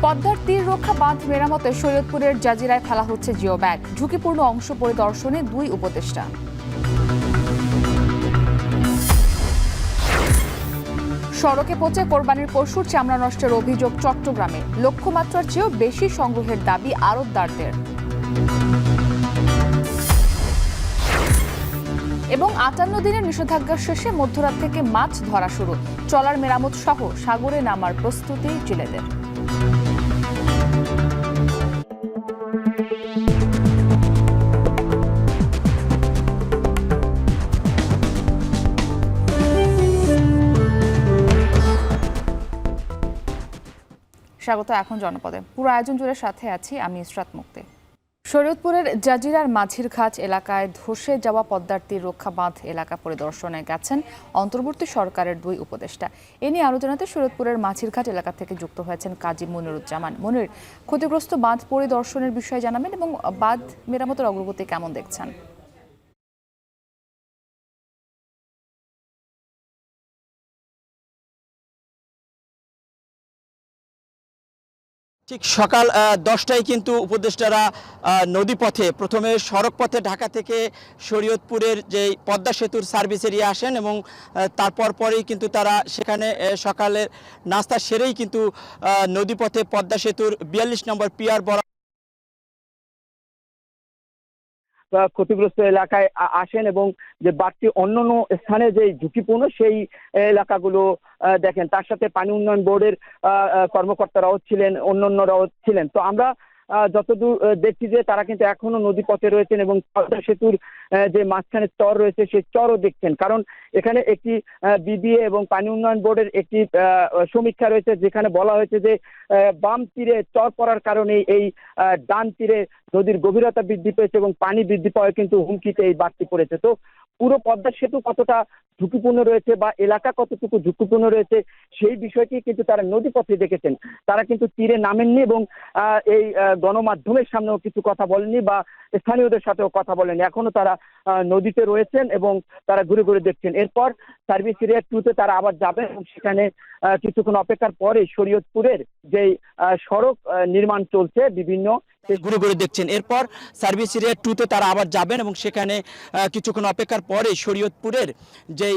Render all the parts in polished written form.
পদ্মার তীর রক্ষা বাঁধ মেরামতে শরীয়তপুরের জাজিরায় ফেলা হচ্ছে জিও ব্যাগ। ঝুঁকিপূর্ণ অংশ পরিদর্শনে 2 উপদেষ্টা। সড়কে পচে কোরবানির পশুর চামড়া নষ্টের অভিযোগ চট্টগ্রামে। লক্ষ্যমাত্রার চেয়েও বেশি সংগ্রহের দাবি আড়তদারদের। এবং 58 দিনের নিষেধাজ্ঞা শেষে মধ্যরাত থেকে মাছ ধরা শুরু। ট্রলার মেরামত সহ সাগরে নামার প্রস্তুতি জেলেদের। স্বাগত এখন জনপদে। পুরো আয়োজন জুড়ে সাথে আছি আমি ইসরাত মুক্তি। শরীয়তপুরের জাজিরার মাঝির খাঁচ এলাকায় ধসে যাওয়া পদ্মার তীর রক্ষা বাঁধ এলাকা পরিদর্শনে গেছেন অন্তর্বর্তী সরকারের 2 উপদেষ্টা। এ নিয়ে আলোচনাতে শরীয়তপুরের মাঝির খাঁচ এলাকা থেকে যুক্ত হয়েছেন কাজী মনিরুজ্জামান। মনির, ক্ষতিগ্রস্ত বাঁধ পরিদর্শনের বিষয়ে জানাবেন এবং বাঁধ মেরামতের অগ্রগতি কেমন দেখছেন? ঠিক সকাল 10টায় কিন্তু উপদেষ্টারা নদীপথে প্রথমে সড়ক পথে ঢাকা থেকে শরীয়তপুরের যে পদ্মা সেতুর সার্ভিস এরিয়া আসেন এবং তারপর পরেই কিন্তু তারা সেখানে সকালের নাস্তা সেরেই কিন্তু নদীপথে পদ্মা সেতুর 42 নম্বর পিয়ার ক্ষতিগ্রস্ত এলাকায় আসেন এবং যে বাড়তি অন্যান্য স্থানে যে ঝুঁকিপূর্ণ সেই এলাকাগুলো দেখেন। তার সাথে পানি উন্নয়ন বোর্ডের কর্মকর্তারাও ছিলেন, অন্যান্যরাও ছিলেন। তো আমরা যতদূর দেখছি যে তারা কিন্তু এখনো নদী পথে রয়েছেন এবং পদ্মা সেতুর যে মাঝখানে চর রয়েছে সেই চরও দেখছেন। কারণ এখানে একটি বিবিএ এবং পানি উন্নয়ন বোর্ডের একটি সমীক্ষা রয়েছে যেখানে বলা হয়েছে যে বাম তীরে চর পড়ার কারণে এই ডান তীরে নদীর গভীরতা বৃদ্ধি পেয়েছে এবং পানি বৃদ্ধি পাওয়ায় কিন্তু হুমকিতে এই বাড়তি পড়েছে। তো পুরো পদ্মা সেতু কতটা ঝুঁকিপূর্ণ রয়েছে বা এলাকা কতটুকু ঝুঁকিপূর্ণ রয়েছে সেই বিষয়টি কিন্তু তারা নদী পথে দেখেছেন। তারা কিন্তু তীরে নামেননি এবং এই গণমাধ্যমের সামনেও কিছু কথা বলেননি বা স্থানীয়দের সাথেও কথা বলেননি। এখনো তারা নদীতে রয়েছেন এবং তারা ঘুরে ঘুরে দেখছেন। এরপর সার্ভিস এরিয়া 2তে তারা আবার যাবেন এবং সেখানে কিছুক্ষণ অপেক্ষার পরে শরীয়তপুরের যে সড়ক নির্মাণ চলছে বিভিন্ন ঘুরে ঘুরে দেখছেন। এরপর সার্ভিস এরিয়া 2তে তারা আবার যাবেন এবং সেখানে কিছুক্ষণ অপেক্ষার পরে শরীয়তপুরের যে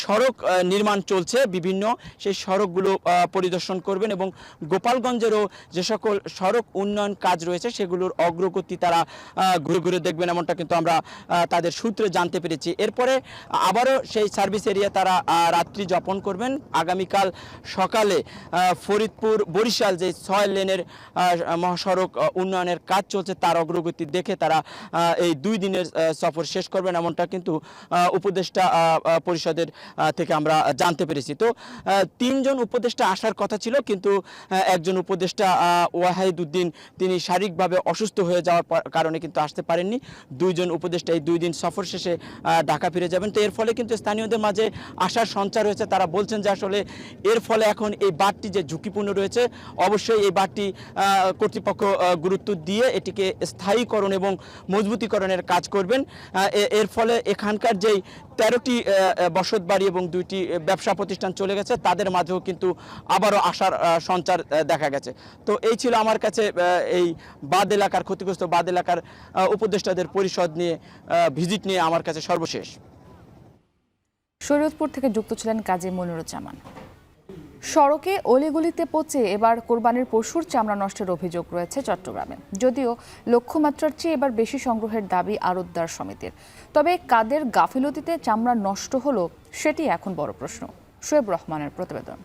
সড়ক নির্মাণ চলছে বিভিন্ন সেই সড়কগুলো পরিদর্শন করবেন এবং গোপালগঞ্জেরও যে সকল সড়ক উন্নয়ন কাজ রয়েছে সেগুলোর অগ্রগতি তারা ঘুরে ঘুরে দেখবেন, এমনটা কিন্তু আমরা তাদের সূত্রে জানতে পেরেছি। এরপরে আবারও সেই সার্ভিস এরিয়া তারা রাত্রি যাপন করবেন। আগামীকাল সকালে ফরিদপুর বরিশাল যে 6 লেনের মহাসড়ক উন্নয়নের কাজ চলছে তার অগ্রগতি দেখে তারা এই 2 দিনের সফর শেষ করবেন, এমনটা কিন্তু উপদেষ্টা পরিষদের থেকে আমরা জানতে পেরেছি। তো 3 জন উপদেষ্টা আসার কথা ছিল, কিন্তু একজন উপদেষ্টা ওয়াহিদ উদ্দিন তিনি শারীরিকভাবে অসুস্থ হয়ে যাওয়ার কারণে কিন্তু আসতে পারেননি। 2 জন উপদেষ্টা এই 2 দিন সফর শেষে ঢাকা ফিরে যাবেন। তো এর ফলে কিন্তু স্থানীয়দের মাঝে আশার সঞ্চার হয়েছে। তারা বলছেন যে আসলে এর ফলে এখন এই বাঁধটি যে ঝুঁকিপূর্ণ রয়েছে অবশ্যই এই বাঁধটি কর্তৃপক্ষ গুরুত্ব দিয়ে এটিকে স্থায়ীকরণ এবং মজবুতিকরণের কাজ করবেন। এর ফলে এখানকার যেই 13টি বসত বাড়ি এবং 2টি ব্যবসা প্রতিষ্ঠান চলে গেছে তাদের মাঝেও কিন্তু আবারও আশার সঞ্চার দেখা গেছে। তো এই ছিল আমার কাছে এই বাঁধ এলাকার ক্ষতিগ্রস্ত বাঁধ এলাকার উপদেষ্টাদের পরিষদ নিয়ে ভিজিট নিয়ে আমার কাছে সর্বশেষ। শরীয়তপুর থেকে যুক্ত ছিলেন কাজী মনিরুজ্জামান। সড়কে অলিগলিতে পচে এবার কোরবানির পশুর চামড়া নষ্টের অভিযোগ রয়েছে চট্টগ্রামে। যদিও লক্ষ্যমাত্রার চেয়ে এবার বেশি সংগ্রহের দাবি আড়তদার সমিতির। তবে কাদের গাফিলতিতে চামড়া নষ্ট হলো সেটি এখন বড় প্রশ্ন। শোয়েব রহমানের প্রতিবেদন।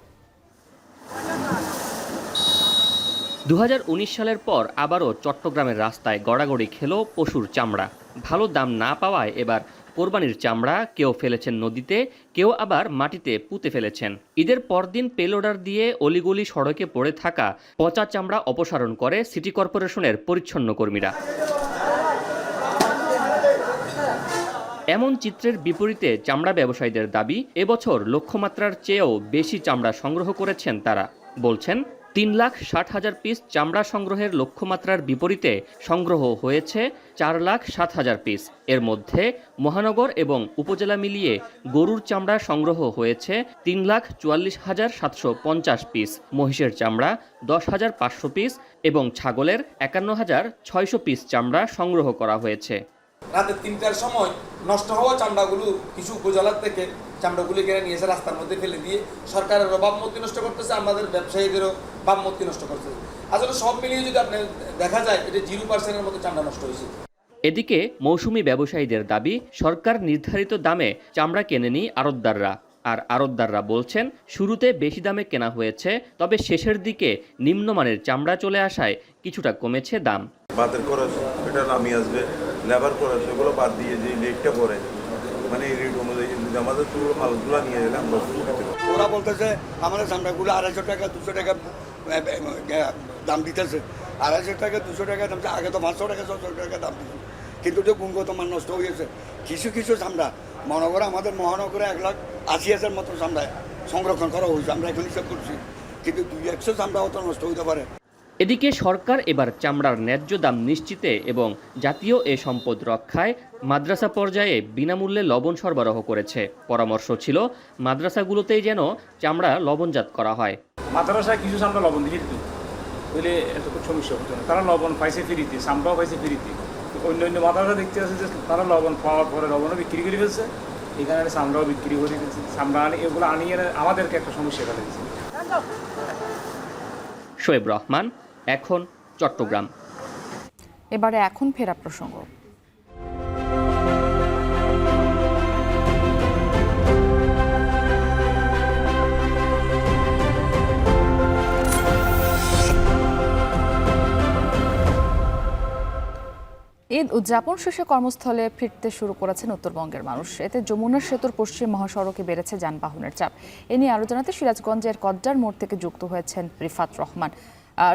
2019 সালের পর আবারও চট্টগ্রামের রাস্তায় গড়াগড়ি খেল পশুর চামড়া। ভালো দাম না পাওয়ায় এবার কোরবানির চামড়া কেউ ফেলেছেন নদীতে, কেউ আবার মাটিতে পুঁতে ফেলেছেন। ঈদের পরদিন পেলোডার দিয়ে অলিগলি সড়কে পড়ে থাকা পচা চামড়া অপসারণ করে সিটি কর্পোরেশনের পরিচ্ছন্ন কর্মীরা। এমন চিত্রের বিপরীতে চামড়া ব্যবসায়ীদের দাবি এবছর লক্ষ্যমাত্রার চেয়েও বেশি চামড়া সংগ্রহ করেছেন তারা। বলছেন 3,60,000 পিস চামড়া সংগ্রহের লক্ষ্যমাত্রার বিপরীতে সংগ্রহ হয়েছে 4,07,000 পিস। এর মধ্যে মহানগর এবং উপজেলা মিলিয়ে গরুর চামড়া সংগ্রহ হয়েছে 3,44,750 পিস, মহিষের চামড়া 10,500 পিস এবং ছাগলের 51,600 পিস চামড়া সংগ্রহ করা হয়েছে। রাতে 3টার সময় নষ্ট হওয়া চামড়াগুলো কিছু উপজেলার থেকে চামড়াগুলি কিনে নিয়ে এসে রাস্তার মধ্যে ফেলে দিয়ে সরকারেরও ভাবমূর্তি নষ্ট করতেছে, আমাদের ব্যবসায়ীদেরও ভাবমূর্তি নষ্ট করতেছে। আসলে সব মিলিয়ে যদি আপনি দেখা যায় এটা 0% মতো চামড়া নষ্ট হয়েছে। এদিকে মৌসুমি ব্যবসায়ীদের দাবি, সরকার নির্ধারিত দামে চামড়া কেনেনি আড়তদাররা। আর আড়তদাররা বলছেন, শুরুতে বেশি দামে কেনা হয়েছে, তবে শেষের দিকে নিম্নমানের চামড়া চলে আসায় কিছুটা কমেছে দাম। বাতের খরচ এটা নামিয়ে আসবে, লেবার খরচ এগুলো বাদ দিয়ে যে রেটটা পড়ে, মানে এই রেট অনুযায়ী যদি আমাদের পুরো মালগুলো নিয়ে গেলে আমরা ওরা বলতেছে আমাদের চামড়াগুলো 250 টাকা 200 টাকা দাম দিতেছে, 250 টাকা 200 টাকা দাম, আগে তো 500 টাকা 600 টাকা দাম দিত, কিন্তু যে গুণগত মান নষ্ট হয়ে গেছে। কিছু কিছু চামড়া মহানগরে, আমাদের মহানগরে 1,80,000 মতো চামড়া সংরক্ষণ করা হয়েছে, আমরা এখন হিসাব করছি, কিন্তু 200 চামড়াও তো নষ্ট হইতে পারে। এদিকে সরকার এবার চামড়ার ন্যায্য দাম নিশ্চিতে এবং জাতীয় এ সম্পদ রক্ষায় মাদ্রাসা পর্যায়ে বিনামূল্যে লবণ সরবরাহ করেছে। পরামর্শ ছিল মাদ্রাসাগুলোতেই যেন চামড়া লবণজাত করা হয়। মাদ্রাসায় কিছু চামড়া লবণ দিয়ে দিত, বুঝলে এত খুব সমস্যা হতো না। তারা লবণ পাইছে ফ্রিতে, চামড়াও পাইছে ফ্রিতে। অন্য অন্য মাদ্রাসা দেখতে আছে যে তারা লবণ পাওয়ার পরে লবণও বিক্রি করে ফেলছে, এখানে চামড়াও বিক্রি করে ফেলছে। চামড়া এগুলো আনিয়ে আমাদেরকে একটা সমস্যা ফেলে দিচ্ছে। শোয়েব রহমান, এখন চট্টগ্রাম। এবারে এখন ফেরা প্রসঙ্গ। ঈদ উদযাপন শেষে কর্মস্থলে ফিরতে শুরু করেছেন উত্তরবঙ্গের মানুষ। এতে যমুনা সেতুর পশ্চিম মহাসড়কে বেড়েছে যানবাহনের চাপ। এ নিয়ে আরও জানাতে সিরাজগঞ্জের কদ্দার মোড় থেকে যুক্ত হয়েছেন রিফাত রহমান।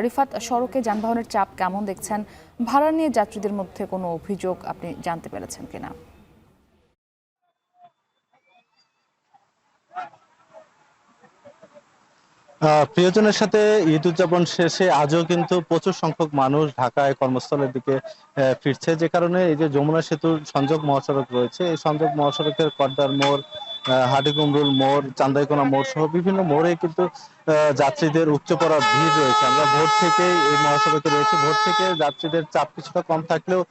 রিফাত, সড়কে যানবাহনের চাপ কেমন দেখছেন? ভাড়া নিয়ে যাত্রীদের মধ্যে কোনো অভিযোগ আপনি জানতে পেরেছেন কিনা? প্রিয়জনের সাথে ঈদ উদযাপন শেষে আজও কিন্তু প্রচুর সংখ্যক মানুষ ঢাকায় কর্মস্থলের দিকে ফিরছে, যে কারণে এই যে যমুনা সেতুর সংযোগ মহাসড়ক রয়েছে, এই সংযোগ মহাসড়কের কদ্দার মোড়, হাটিকুমরুল মোড়, চান্দাইকোনা মোড় সহ বিভিন্ন মোড়ে কিন্তু যাত্রীদের উপচে পড়া ভিড় রয়েছে। আমরা ভোর থেকে এই মহাসড়কে রয়েছে, ভোর থেকে যাত্রীদের চাপ কিছুটা কম থাকলেও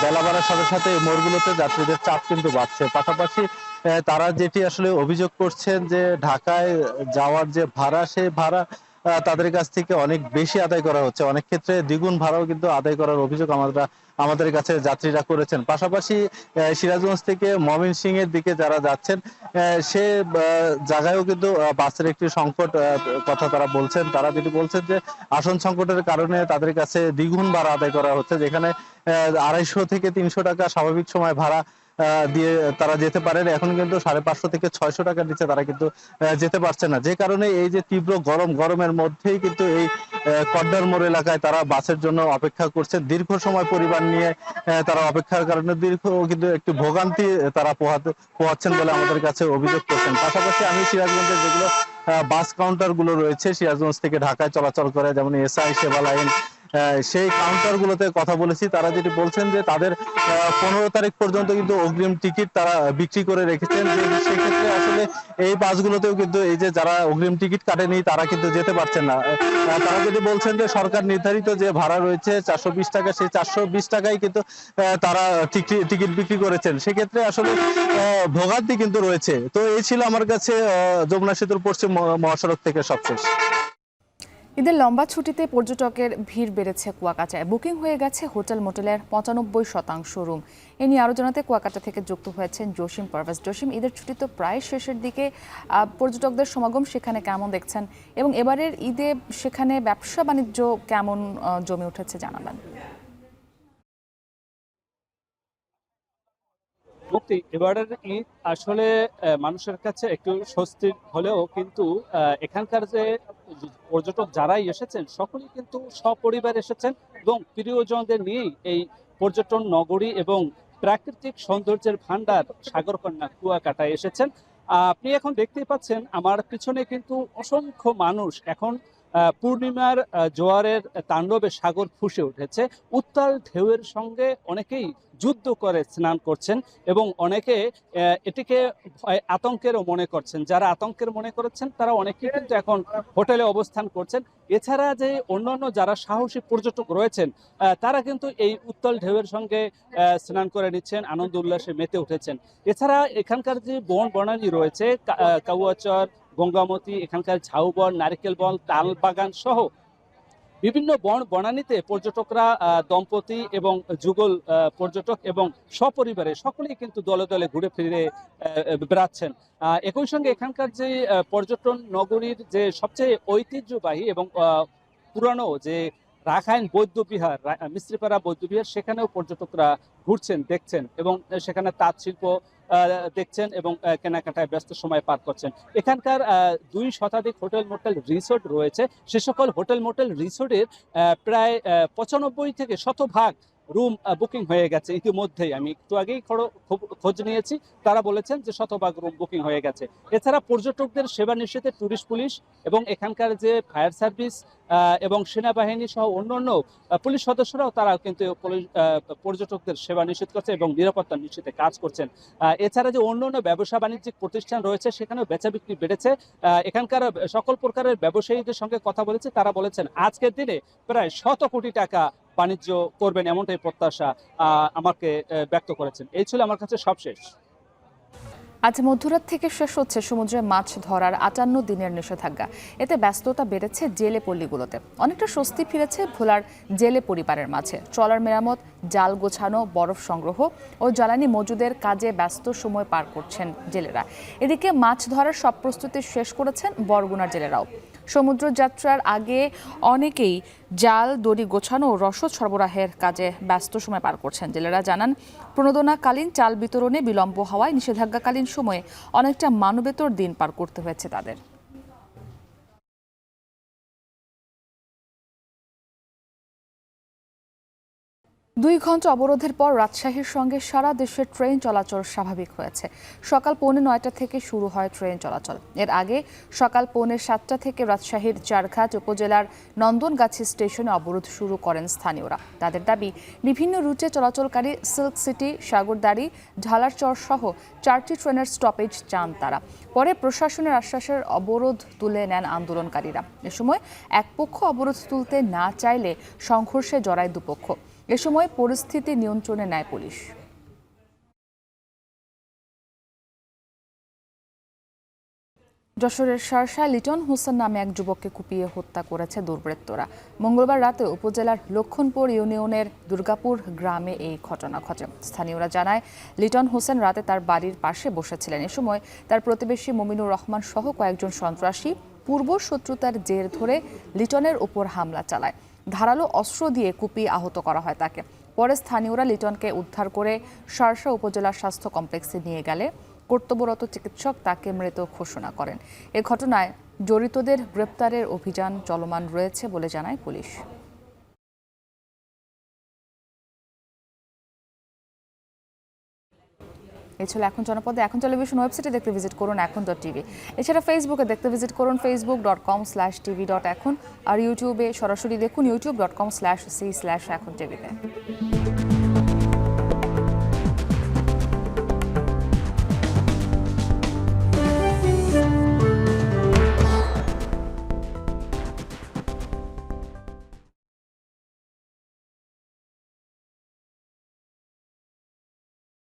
বেলা বাড়ার সাথে সাথে এই মোড়গুলোতে যাত্রীদের চাপ কিন্তু বাড়ছে। পাশাপাশি তারা যেটি আসলে অভিযোগ করছেন যে ঢাকায় যাওয়ার যে ভাড়া, সেই ভাড়া তাদের কাছ থেকে অনেক বেশি আদায় করা হচ্ছে, অনেক ক্ষেত্রে দ্বিগুণ ভাড়াও কিন্তু আদায় করার অভিযোগ আমাদের কাছে যাত্রীরা করেছেন। পাশাপাশি সিরাজগঞ্জ থেকে ময়মনসিংহের দিকে যারা যাচ্ছেন সে জায়গায়ও কিন্তু বাসের একটি সংকট কথা তারা বলছেন। তারা যেটি বলছেন যে আসন সংকটের কারণে তাদের কাছে দ্বিগুণ ভাড়া আদায় করা হচ্ছে, যেখানে 250 থেকে 300 টাকা স্বাভাবিক সময় ভাড়া দিয়ে তারা যেতে পারেন, এখন কিন্তু 550 থেকে 600 টাকার নিচে তারা কিন্তু যেতে পারছে না। যে কারণে এই যে তীব্র গরমের মধ্যেই কিন্তু এই কদ্দার মোড় এলাকায় তারা বাসের জন্য অপেক্ষা করছে। দীর্ঘ সময় পরিবার নিয়ে তারা অপেক্ষার কারণে কিন্তু একটি ভোগান্তি তারা পোহাচ্ছেন বলে আমাদের কাছে অভিযোগ করছেন। পাশাপাশি আমি সিরাজগঞ্জের যেগুলো বাস কাউন্টার গুলো রয়েছে সিরাজগঞ্জ থেকে ঢাকায় চলাচল করে, যেমন এসআই, সেবা লাইন, সেই কাউন্টার গুলোতে কথা বলেছি। তারা যেটি বলছেন যে তাদের 15 তারিখ পর্যন্ত কিন্তু অগ্রিম টিকিট তারা বিক্রি করে রেখেছেন, যে সেক্ষেত্রে আসলে এই বাসগুলোতেও কিন্তু এই যে যারা অগ্রিম টিকিট কাটেনি তারা কিন্তু যেতে পারছেন না। তারা যেটি বলছেন যে সরকার নির্ধারিত যে ভাড়া রয়েছে 420 টাকা, সেই 420 টাকায় কিন্তু তারা টিকিট বিক্রি করেছেন, সেক্ষেত্রে আসলে ভোগান্তি কিন্তু রয়েছে। তো এই ছিল আমার কাছে যমুনা সেতুর পশ্চিম মহাসড়ক থেকে সবশেষ। ঈদের লম্বা ছুটিতে পর্যটকের ভিড় বেড়েছে কুয়াকাটায়। বুকিং হয়ে গেছে হোটেল মোটেলের 95% রুম। এ নিয়ে আরও জানাতে কুয়াকাটা থেকে যুক্ত হয়েছেন জসিম পারভেজ। জসিম, ঈদের ছুটি তো প্রায় শেষের দিকে, পর্যটকদের সমাগম সেখানে কেমন দেখছেন এবং এবারের ঈদে সেখানে ব্যবসা বাণিজ্য কেমন জমে উঠেছে জানাবেন? মুক্তি, এবারের ঈদ আসলে মানুষের কাছে একটু স্বস্তির হলেও কিন্তু এখানকার যে পর্যটক যারাই এসেছেন সকলেই কিন্তু সপরিবার এসেছেন এবং প্রিয়জনদের নিয়েই এই পর্যটন নগরী এবং প্রাকৃতিক সৌন্দর্যের ভান্ডার সাগরকন্যা কুয়াকাটায় এসেছেন। আপনি এখন দেখতেই পাচ্ছেন আমার পিছনে কিন্তু অসংখ্য মানুষ এখন পূর্ণিমার জোয়ারের তাণ্ডবে সাগর ফুঁসে উঠেছে। উত্তাল ঢেউয়ের সঙ্গে অনেকেই যুদ্ধ করে স্নান করছেন এবং অনেকে এটিকে আতঙ্কেরও মনে করছেন। যারা আতঙ্কের মনে করছেন তারা অনেকেই কিন্তু এখন হোটেলে অবস্থান করছেন। এছাড়া যে অন্যান্য যারা সাহসী পর্যটক রয়েছেন তারা কিন্তু এই উত্তাল ঢেউয়ের সঙ্গে স্নান করে নিচ্ছেন, আনন্দ উল্লাসে মেতে উঠেছেন। এছাড়া এখানকার যে বন বনানী রয়েছে, কাউয়াচর, গঙ্গামতি, এখানকার ঝাউবন, নারিকেল বন, তাল বাগান সহ বিভিন্ন বন বনানীতে পর্যটকরা দম্পতি এবং যুগল পর্যটক এবং সপরিবারে সকলেই কিন্তু দলে দলে ঘুরে ফিরে বেড়াচ্ছেন। একই সঙ্গে এখানকার যে পর্যটন নগরীর যে সবচেয়ে ঐতিহ্যবাহী এবং পুরানো যে রাখাইন বৌদ্ধবিহার, মিস্ত্রিপাড়া বৌদ্ধবিহার, সেখানেও পর্যটকরা ঘুরছেন, দেখছেন এবং সেখানে তাঁত শিল্প দেখছেন এবং কেনাকাটায় ব্যস্ত সময় পার করছেন। এখানকার 2 শতাধিক হোটেল মোটেল রিসোর্ট রয়েছে। সে সকল হোটেল মোটেল রিসোর্টের প্রায় 95 থেকে 100% রুম বুকিং হয়ে গেছে ইতিমধ্যেই। আমি একটু আগেই খোঁজ নিয়েছি, তারা বলেছেন যে 100% রুম বুকিং হয়ে গেছে। এছাড়া পর্যটকদের সেবা নিশ্চিতে ট্যুরিস্ট পুলিশ এবং এখানকার যে ফায়ার সার্ভিস এবং সেনাবাহিনী সহ অন্যান্য পুলিশ সদস্যরাও তারা কিন্তু পর্যটকদের সেবা নিশ্চিত করছে এবং নিরাপত্তা নিশ্চিতে কাজ করছেন। এছাড়া যে অন্যান্য ব্যবসা বাণিজ্যিক প্রতিষ্ঠান রয়েছে সেখানেও বেচা বিক্রি বেড়েছে। এখানকার সকল প্রকারের ব্যবসায়ীদের সঙ্গে কথা বলেছে, তারা বলেছেন আজকের দিনে প্রায় 100 কোটি টাকা বাণিজ্য করবেন এমনটাই প্রত্যাশা আমাকে ব্যক্ত করেছেন। এই ছিল আমার কাছে সবশেষ। আজ মধ্যরাত থেকে শেষ হচ্ছে সমুদ্রে মাছ ধরার 58 দিনের নিষেধাজ্ঞা। এতে ব্যস্ততা বেড়েছে জেলে পল্লীগুলোতে। অনেকটা স্বস্তি ফিরেছে ভোলার জেলে পরিবারের মাঝে। ট্রলার মেরামত, জাল গোছানো, বরফ সংগ্রহ ও জ্বালানি মজুদের কাজে ব্যস্ত সময় পার করছেন জেলেরা। এদিকে মাছ ধরার সব প্রস্তুতি শেষ করেছেন বরগুনার জেলেরাও। সমুদ্র যাত্রার আগে অনেকেই জাল, দড়ি গোছানো ও রসদ সরবরাহের কাজে ব্যস্ত সময় পার করছেন। জেলেরা জানান, প্রণোদনাকালীন চাল বিতরণে বিলম্ব হওয়ায় নিষেধাজ্ঞাকালীন সময়ে অনেকটা মানবেতর দিন পার করতে হয়েছে তাদের। 2 ঘন্টা অবরোধের পর রাজশাহীর সঙ্গে সারা দেশের ট্রেন চলাচল স্বাভাবিক হয়েছে। সকাল 9:45 থেকে শুরু হয় ট্রেন চলাচল। এর আগে সকাল 6:45 থেকে রাজশাহীর চারঘাট উপজেলার নন্দনগাছি স্টেশনে অবরোধ শুরু করেন স্থানীয়রা। তাদের দাবি, বিভিন্ন রুটে চলাচলকারী সিল্ক সিটি, সাগরদাড়ি, ঢালারচর সহ 4টি ট্রেনের স্টপেজ চান তারা। পরে প্রশাসনের আশ্বাসের অবরোধ তুলে নেন আন্দোলনকারীরা। এ সময় এক পক্ষ অবরোধ তুলতে না চাইলে সংঘর্ষে জড়ায় দুপক্ষ। এ সময় পরিস্থিতি নিয়ন্ত্রণে নেয় পুলিশ। যশোরের শার্শায় লিটন হোসেন নামে এক যুবককে কুপিয়ে হত্যা করেছে দুর্বৃত্তরা। মঙ্গলবার রাতে উপজেলার লক্ষণপুর ইউনিয়নের দুর্গাপুর গ্রামে এই ঘটনা ঘটে। স্থানীয়রা জানায়, লিটন হোসেন রাতে তার বাড়ির পাশে বসেছিলেন। এ সময় তার প্রতিবেশী মমিনুর রহমান সহ কয়েকজন সন্ত্রাসী পূর্ব শত্রুতার জের ধরে লিটনের উপর হামলা চালায়। ধারালো অস্ত্র দিয়ে কুপিয়ে আহত করা হয় তাকে। পরে স্থানীয়রা লিটনকে উদ্ধার করে শার্শা উপজেলা স্বাস্থ্য কমপ্লেক্সে নিয়ে গেলে কর্তব্যরত চিকিৎসক তাকে মৃত ঘোষণা করেন। এ ঘটনায় জড়িতদের গ্রেপ্তারের অভিযান চলমান রয়েছে বলে জানায় পুলিশ। এই ছিল এখন জনপদে। এখন টেলিভিশন ওয়েবসাইটে দেখতে ভিজিট করুন এখন.টিভি। এছাড়া ফেসবুকে দেখতে ভিজিট করুন facebook.com/tv.এখন। আর ইউটিউবে সরাসরি দেখুন youtube.com/c/এখন টিভিতে।